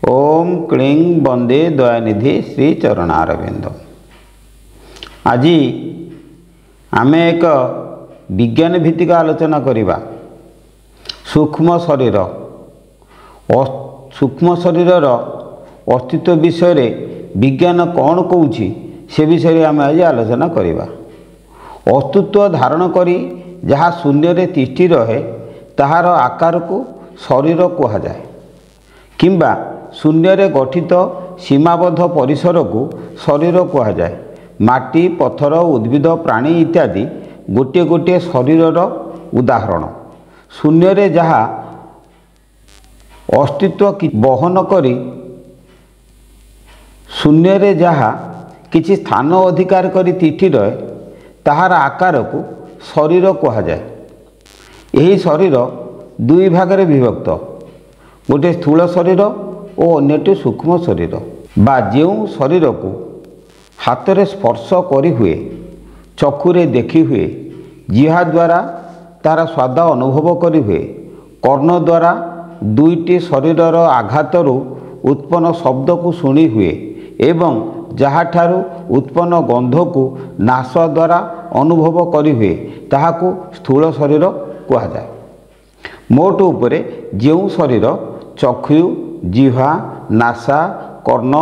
ओम क्लीं वंदे दयानिधि श्री चरणारविंद। आज आम एक विज्ञान भित्तिक आलोचना करिबा सूक्ष्म शरीर सूक्ष्म शरीर अस्तित्व विषय रे विज्ञान कौन कहूँ से विषय आम आज आलोचना करिबा। अस्तित्व धारण करी जहाँ शून्य रे तिष्ठि रहे ताहार आकार को शरीर कहुए किंबा शून्य रे गठित सीमाबद्ध परिसर को शरीर कहुए। माटी पत्थर उद्भिद प्राणी इत्यादि गोटे गोटे शरीर उदाहरण। शून्य रे जहाँ अस्तित्व बहन करी शून्य रे जहाँ किछि स्थान अधिकार करी तिष्ठि रहे ताहार आकार को शरीर कहुए। यही शरीर दुई भागरे विभक्त, गोटे स्थूल शरीर और अन्यटी सूक्ष्म शरीर। बा जो शरीर को हाथ रे स्पर्श करी हुए, चक्षुरे देखी हुए, जिहा द्वारा तार स्वाद अनुभव करी हुए, कर्ण द्वारा दुईटी शरीरर आघातरू उत्पन्न शब्द को शुणी हुए एवं जहाँठारू उत्पन्न गंध को नाश द्वारा अनुभव करी हुए ताहाको स्थूल शरीर कहुए। मोट उपरे जो शरीर चक्षु जिह्वा नासा कर्ण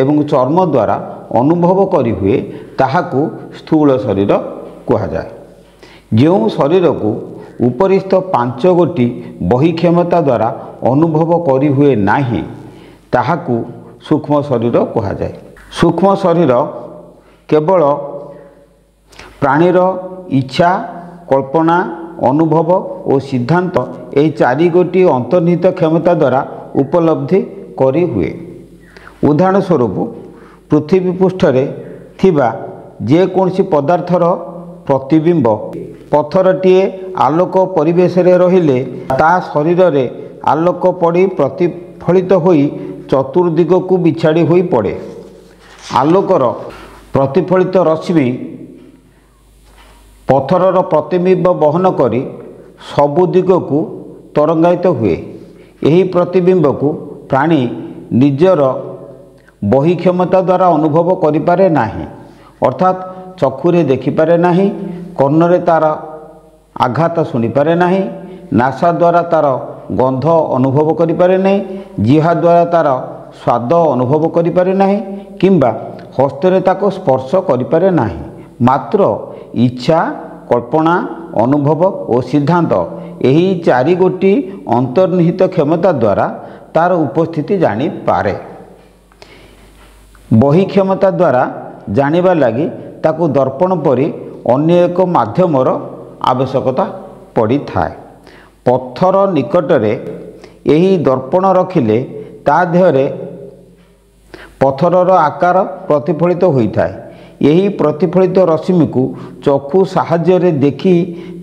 एवं चर्म द्वारा अनुभव करी हुए ताहाको स्थूल शरीर कहुए। जो शरीर को उपरिस्थ पांच गोटी बही क्षमता द्वारा अनुभव करी हुए नाही ताहाको सूक्ष्म शरीर कहुए। सूक्ष्म शरीर केवल प्राणीर इच्छा कल्पना अनुभव और सिद्धांत यही चारि गोटी अंतर्निहित क्षमता द्वारा उपलब्धि करी हुए। उदाहरण स्वरूप पृथ्वी पृष्ठरे थिबा जे कोनसी पदार्थर प्रतिबिंब पत्थरटीए आलोक परिवेश रे रहिले ता शरीर रे आलोक पड़ी प्रतिफलित होई चतुर्दिग को बिछाड़ी होई पड़े। आलोकर प्रतिफलित रश्मि पत्थरर प्रतिबिंब बहन करी सबु दिग को तरंगायित हुए। यही प्रतिबिंब को प्राणी निजर बही क्षमता द्वारा अनुभव करिपारे नाही, अर्थात चक्षुरे देखिपारे नाही, कर्णरे तार आघात शुणिपारे नाही, नासा द्वारा तार गंध अनुभव करिपारे नाही, जिहा द्वारा तार स्वाद अनुभव करिपारे नाही किंबा हस्तरे ताको स्पर्श करिपारे नाही। मात्र इच्छा कल्पना अनुभव और सिद्धांत यही चारि गोटी अंतर्निहित क्षमता द्वारा तार उपस्थिति जानी पारे। बही क्षमता द्वारा जानिबा लगी ताको दर्पण परी अन्य एक माध्यमर आवश्यकता पड़ी थाए। पत्थर निकटरे यही दर्पण रखिले ता देहरे पत्थरर आकार प्रतिफलित होता है। यही प्रतिफलित रश्मि को चक्षु साहाय्य रे देखी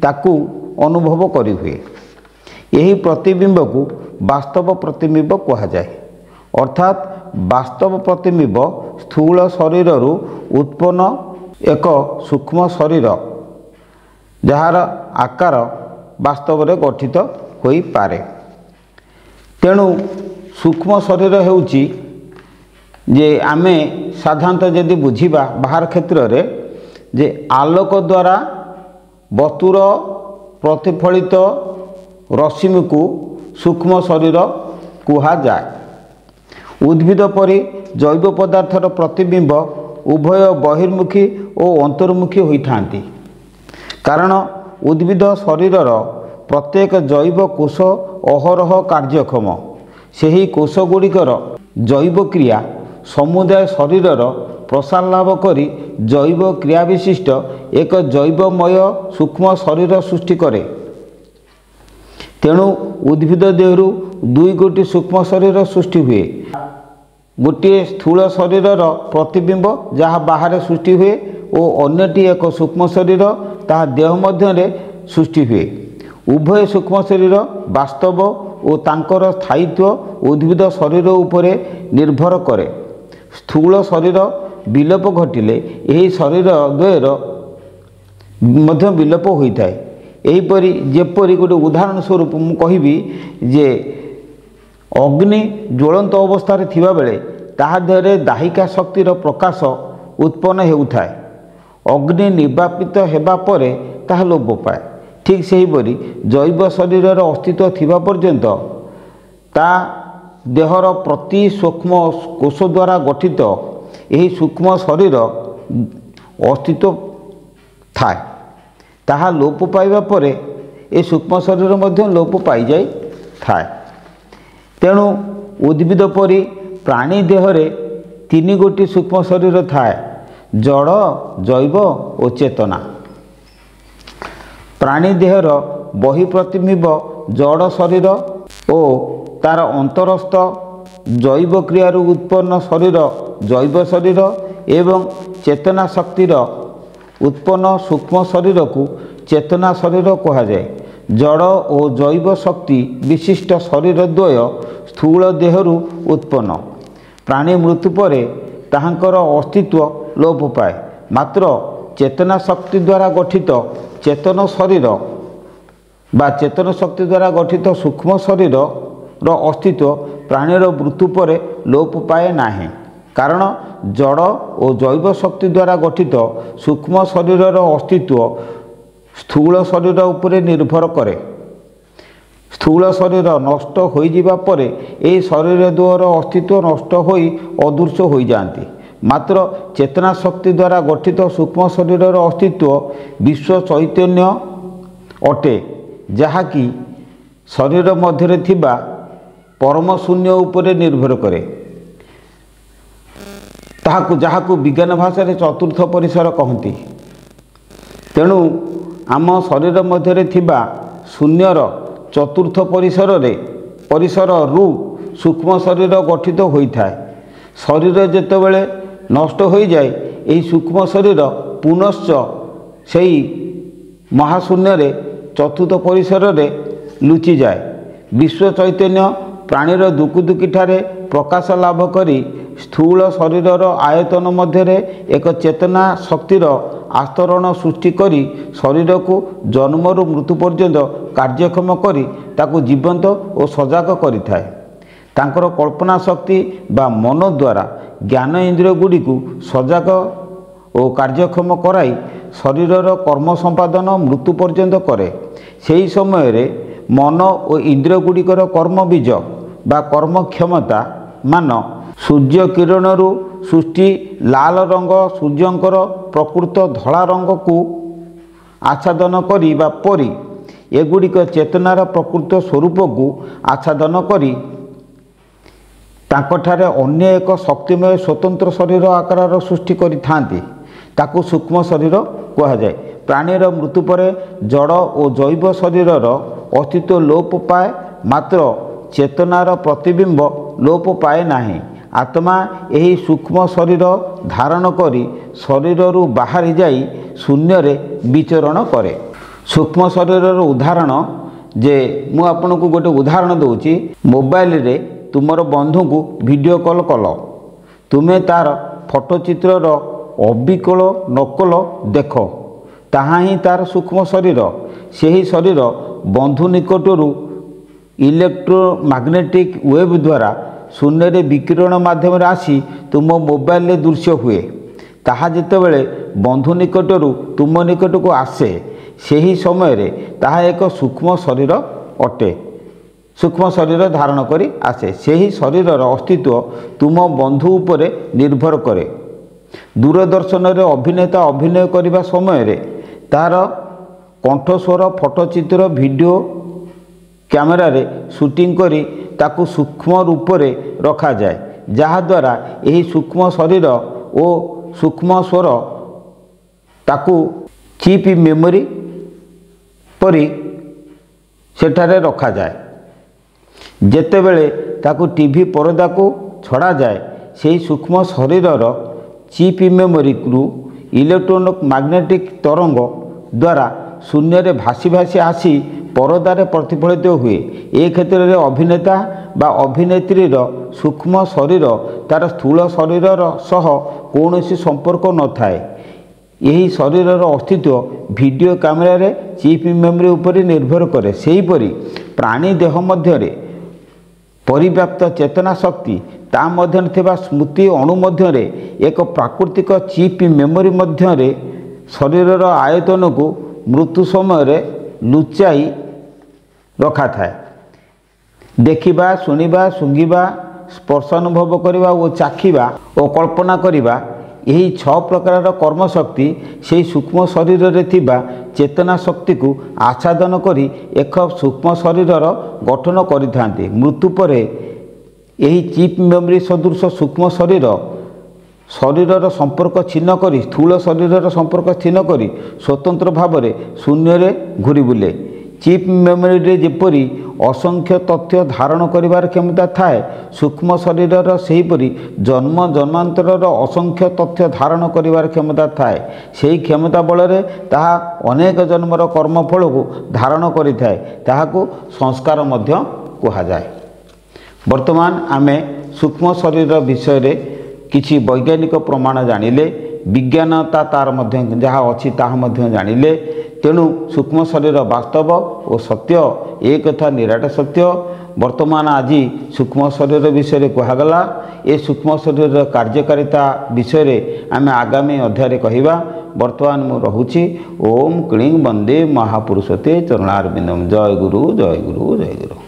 ताकू अनुभव करी हुए। यही प्रतिबिंब को वास्तव प्रतिबिंब कहुए, अर्थात वास्तव प्रतिबिंब स्थूल शरीर उत्पन्न एक सूक्ष्म शरीर जार आकार वास्तव रे गठित होई पारे। तेणु सूक्ष्म शरीर हेउची जे आमे साधारणतः जदि बुझिबा बाहर क्षेत्र रे जे आलोक द्वारा वस्तुर प्रतिफलित रश्मि को सूक्ष्म शरीर कुहा जाए। उद्भिद परी जैव पदार्थर प्रतिबिंब उभय बहिर्मुखी और अंतर्मुखी होइथांती, कारण उद्भिद शरीरर प्रत्येक जैव कोष अहरह कार्यक्षम। सेही कोष गुड़िकर जैव क्रिया समुदाय शरीरर प्रसार लाभ करी जैव क्रिया विशिष्ट एक जैवमय सूक्ष्म शरीर सृष्टि करे। तेणु उद्भिद देहरु दुई गोटी सूक्ष्म शरीर सृष्टि हुए। गोटे स्थूल शरीरर प्रतिबिंब जहाँ बाहर सृष्टि हुए और अन्यटी एक सूक्ष्म शरीर ताहा देह मध्यरे सृष्टि हुए। उभय सूक्ष्म शरीर वास्तव और तांकर स्थायित्व उद्भिद शरीर उपरे निर्भर करे। स्थूल शरीर विलोप घटिले यही शरीर द्वयर मध्य विलोप होता है। यहीपरि जेपरि गोटे उदाहरण स्वरूप मु कहिबी जे ଅଗ୍ନି ଜ୍ୱଳନ୍ତ ଅବସ୍ଥାରେ ଥିବାବେଳେ ତାହା ଦେହରେ ଦାହିକା ଶକ୍ତିର ପ୍ରକାଶ ଉତ୍ପନ୍ନ ହେଉଥାଏ। ଅଗ୍ନି ନିର୍ବାପିତ ହେବା ପରେ ତାହା ଲୋପ ପାଏ। ଠିକ୍ ସେହିପରି ଜୈବ ଶରୀରର ଅସ୍ତିତ୍ୱ ଥିବା ପର୍ଯ୍ୟନ୍ତ ତା ଦେହର ପ୍ରତି ସୂକ୍ଷ୍ମ କୋଷ ଦ୍ୱାରା ଗଠିତ ଏହି ସୂକ୍ଷ୍ମ ଶରୀର ଅସ୍ତିତ୍ୱ ଥାଏ। ତାହା ଲୋପ ପାଇବା ପରେ ଏ ସୂକ୍ଷ୍ମ ଶରୀର ମଧ୍ୟ ଲୋପ ପାଇଯାଇଥାଏ। ତେଣୁ ଉଦ୍ଭିଦ ପରି ପ୍ରାଣୀ ଦେହରେ 3 ଗୋଟି ସୂକ୍ଷ୍ମ ଶରୀର ଥାଏ: ଜଡ଼, ଜୈବ ଓ ଚେତନା। ପ୍ରାଣୀ ଦେହର ବହିଃପ୍ରତିବିମ୍ବ ଜଡ଼ ଶରୀର ଓ ତାର ଅନ୍ତରସ୍ଥ ଜୈବ କ୍ରିୟାରୁ ଉତ୍ପନ୍ନ ଶରୀର ଜୈବ ଶରୀର ଏବଂ ଚେତନା ଶକ୍ତିର ଉତ୍ପନ୍ନ ସୂକ୍ଷ୍ମ ଶରୀରକୁ ଚେତନା ଶରୀର କୁହାଯାଏ। ଜଡ଼ ଓ ଜୈବ ଶକ୍ତି ବିଶିଷ୍ଟ ଶରୀର ଦ୍ୱୟ ସ୍ଥୂଳ ଦେହରୁ ଉତ୍ପନ୍ନ। ପ୍ରାଣୀ ମୃତ୍ୟୁ ପରେ ତାହାଙ୍କର ଅସ୍ତିତ୍ୱ ଲୋପ ପାଏ। ମାତ୍ର ଚେତନା ଶକ୍ତି ଦ୍ୱାରା ଗଠିତ ଚେତନ ଶରୀର ବା ଚେତନ ଶକ୍ତି ଦ୍ୱାରା ଗଠିତ ସୂକ୍ଷ୍ମ ଶରୀରର ଅସ୍ତିତ୍ୱ ପ୍ରାଣୀର ମୃତ୍ୟୁ ପରେ ଲୋପ ପାଏ ନାହିଁ। କାରଣ ଜଡ଼ ଓ ଜୈବ ଶକ୍ତି ଦ୍ୱାରା ଗଠିତ ସୂକ୍ଷ୍ମ ଶରୀରର ଅସ୍ତିତ୍ୱ ସ୍ଥୂଳ ଶରୀର ଉପରେ ନିର୍ଭର କରେ। ସ୍ଥୂଳ ଶରୀର ନଷ୍ଟ ହୋଇଯିବା ପରେ ଏହି ଶରୀର ଦ୍ୱୟର ଅସ୍ତିତ୍ୱ ନଷ୍ଟ ହୋଇ ଅଦୃଶ୍ୟ ହୋଇଯାଆନ୍ତି। ମାତ୍ର ଚେତନା ଶକ୍ତି ଦ୍ୱାରା ଗଠିତ ସୂକ୍ଷ୍ମ ଶରୀରର ଅସ୍ତିତ୍ୱ ବିଶ୍ୱ ଚୈତନ୍ୟ ଅଟେ, ଯାହାକି ଶରୀର ମଧ୍ୟରେ ଥିବା ପରମ ଶୂନ୍ୟ ଉପରେ ନିର୍ଭର କରେ। ଯାହାକୁ ବିଜ୍ଞାନ ଭାଷାରେ ଚତୁର୍ଥ ପରିସର କହନ୍ତି। ତେଣୁ ଆମ ଶରୀର ମଧ୍ୟରେ ଥିବା ଶୂନ୍ୟର ଚତୁର୍ଥ ପରିସରରୁ ସୂକ୍ଷ୍ମ ଶରୀର ଗଠିତ ହୋଇଥାଏ। ଶରୀର ଯେତେବେଳେ ନଷ୍ଟ ହୋଇଯାଏ, ଏହି ସୂକ୍ଷ୍ମ ଶରୀର ପୁନଶ୍ଚ ସେହି ମହାଶୂନ୍ୟରେ ଚତୁର୍ଥ ପରିସରରେ ଲୁଚିଯାଏ। ବିଶ୍ୱ ଚୈତନ୍ୟ ପ୍ରାଣୀର ଦୁକୁଦୁକିଠାରେ ପ୍ରକାଶ ଲାଭ କରି ସ୍ଥୂଳ ଶରୀରର ଆୟତନ ମଧ୍ୟରେ ଏକ ଚେତନା ଶକ୍ତିର ଆସ୍ତରଣ ସୃଷ୍ଟି କରି ଶରୀରକୁ ଜନ୍ମରୁ ମୃତ୍ୟୁ ପର୍ଯ୍ୟନ୍ତ କାର୍ଯ୍ୟକ୍ଷମ କରି ତାକୁ ଜୀବନ୍ତ ଓ ସଜାଗ କରିଥାଏ। ତାଙ୍କର କଳ୍ପନା ଶକ୍ତି ବା ମନ ଦ୍ୱାରା ଜ୍ଞାନ ଇନ୍ଦ୍ରିୟ ଗୁଡ଼ିକୁ ସଜାଗ ଓ କାର୍ଯ୍ୟକ୍ଷମ କରାଇ ଶରୀରର କର୍ମ ସମ୍ପାଦନ ମୃତ୍ୟୁ ପର୍ଯ୍ୟନ୍ତ କରେ। ସେହି ସମୟରେ ମନ ଓ ଇନ୍ଦ୍ରିୟ ଗୁଡ଼ିକର କର୍ମ ବୀଜ ବା କର୍ମ କ୍ଷମତା ମାନ ସୂର୍ଯ୍ୟ କିରଣରୁ ସୃଷ୍ଟି ଲାଲ ରଙ୍ଗ ସୂର୍ଯ୍ୟଙ୍କର ପ୍ରକୃତ ଧଳା ରଙ୍ଗକୁ ଆଚ୍ଛାଦନ କରିବା ପରି ଏଗୁଡ଼ିକ ଚେତନାର ପ୍ରକୃତ ସ୍ୱରୂପକୁ ଆଚ୍ଛାଦନ କରି ତାଙ୍କଠାରେ ଅନ୍ୟ ଏକ ଶକ୍ତିମୟ ସ୍ୱତନ୍ତ୍ର ଶରୀର ଆକାରର ସୃଷ୍ଟି କରିଥାନ୍ତି। ତାକୁ ସୂକ୍ଷ୍ମ ଶରୀର କୁହାଯାଏ। ପ୍ରାଣୀର ମୃତ୍ୟୁ ପରେ ଜଡ଼ ଓ ଜୈବ ଶରୀରର ଅସ୍ତିତ୍ୱ ଲୋପ ପାଏ, ମାତ୍ର ଚେତନାର ପ୍ରତିବିମ୍ବ ଲୋପ ପାଏ ନାହିଁ। ଆତ୍ମା ଏହି ସୂକ୍ଷ୍ମ ଶରୀର ଧାରଣ କରି ଶରୀରରୁ ବାହାରି ଯାଇ ଶୂନ୍ୟରେ ବିଚରଣ କରେ। ସୂକ୍ଷ୍ମ ଶରୀରର ଉଦାହରଣ ଯେ ମୁଁ ଆପଣଙ୍କୁ ଗୋଟେ ଉଦାହରଣ ଦେଉଛି। ମୋବାଇଲରେ ତୁମର ବନ୍ଧୁଙ୍କୁ ଭିଡ଼ିଓ କଲ୍ କଲ, ତୁମେ ତାର ଫଟୋଚିତ୍ରର ଅବିକଳ ନକଲ ଦେଖ, ତାହା ହିଁ ତାର ସୂକ୍ଷ୍ମ ଶରୀର। ସେହି ଶରୀର ବନ୍ଧୁ ନିକଟରୁ ଇଲେକ୍ଟ୍ରୋମାଗ୍ନେଟିକ୍ ୱେଭ୍ ଦ୍ୱାରା ଶୂନ୍ୟରେ ବିକିରଣ ମାଧ୍ୟମରେ ଆସି ତୁମ ମୋବାଇଲରେ ଦୃଶ୍ୟ ହୁଏ। ତାହା ଯେତେବେଳେ ବନ୍ଧୁ ନିକଟରୁ ତୁମ ନିକଟକୁ ଆସେ, ସେହି ସମୟରେ ତାହା ଏକ ସୂକ୍ଷ୍ମ ଶରୀର ଅଟେ। ସୂକ୍ଷ୍ମ ଶରୀର ଧାରଣ କରି ଆସେ। ସେହି ଶରୀରର ଅସ୍ତିତ୍ୱ ତୁମ ବନ୍ଧୁ ଉପରେ ନିର୍ଭର କରେ। ଦୂରଦର୍ଶନରେ ଅଭିନେତା ଅଭିନୟ କରିବା ସମୟରେ ତାହାର କଣ୍ଠସ୍ୱର ଫଟୋଚିତ୍ର ଭିଡ଼ିଓ କ୍ୟାମେରାରେ ସୁଟିଂ କରି ତାକୁ ସୂକ୍ଷ୍ମ ରୂପରେ ରଖାଯାଏ, ଯାହାଦ୍ୱାରା ଏହି ସୂକ୍ଷ୍ମ ଶରୀର ଓ ସୂକ୍ଷ୍ମ ସ୍ୱର ତାକୁ ଚିପ୍ ମେମୋରି ପରି ସେଠାରେ ରଖାଯାଏ। ଯେତେବେଳେ ତାକୁ ଟିଭି ପରଦାକୁ ଛଡ଼ାଯାଏ, ସେହି ସୂକ୍ଷ୍ମ ଶରୀରର ଚିପ୍ ମେମୋରିରୁ ଇଲେକ୍ଟ୍ରୋମାଗ୍ନେଟିକ୍ ତରଙ୍ଗ ଦ୍ୱାରା ଶୂନ୍ୟରେ ଭାସି ଭାସି ଆସି ପରଦାରେ ପ୍ରତିଫଳିତ ହୁଏ। ଏ କ୍ଷେତ୍ରରେ ଅଭିନେତା ବା ଅଭିନେତ୍ରୀର ସୂକ୍ଷ୍ମ ଶରୀର ତାର ସ୍ଥୂଳ ଶରୀରର ସହ କୌଣସି ସମ୍ପର୍କ ନଥାଏ। ଏହି ଶରୀରର ଅସ୍ତିତ୍ୱ ଭିଡ଼ିଓ କ୍ୟାମେରାରେ ଚିପ୍ ମେମୋରି ଉପରେ ନିର୍ଭର କରେ। ସେହିପରି ପ୍ରାଣୀ ଦେହ ମଧ୍ୟରେ परिव्याप्त चेतना शक्ति ता मध्यरे थिबा स्मृति अणु मध्यरे एक प्राकृतिक चिप मेमोरी मध्यरे शरीरर आयतन को मृत्यु समय लुचाई रखा थाए। देखिबा शुणिबा सुंघिबा स्पर्श अनुभव करवा और चाखिबा और कल्पना करवा यही 6 प्रकार कर्मशक्ति से सूक्ष्म शरीर रे थिबा चेतना शक्ति को आच्छादन करी एक सूक्ष्म शरीरर गठन करिथांती। मृत्यु पर यही चिप मेमोरी सदृश सूक्ष्म शरीर संपर्क छिन्न करी स्थूल शरीर संपर्क छिन्न करी स्वतंत्र भाव में शून्य रे घूरी बुले। चिप मेमोरी रे जेपरी असंख्य तथ्य धारण करिवार क्षमता थाए सूक्ष्म शरीरर सेहीपरि जन्म जन्मांतरर असंख्य तथ्य धारण करिवार क्षमता थाए। सेही क्षमता बल रे ताहा अनेक जन्मर कर्मफल को धारण करिथाए। ताहाको संस्कार मध्य कहा जाए। वर्तमान आमे सूक्ष्म शरीर विषय रे किछि वैज्ञानिक प्रमाण जानिले, विज्ञानता तार मध्य जहाँ अच्छी ताहा मध्य जानिले। तेणु सूक्ष्म शरीर वास्तव और सत्य एक कथा निराट सत्य। वर्तमान आज सूक्ष्म शरीर विषय कहगला। ए सूक्ष्म शरीर कार्यकारिता विषय आम आगामी अध्याय कहवा। वर्तमान मु रहुछि। ओम क्लीं वंदे महापुरुषते चरणारविंदम। जय गुरु जय गुरु जय गुरु।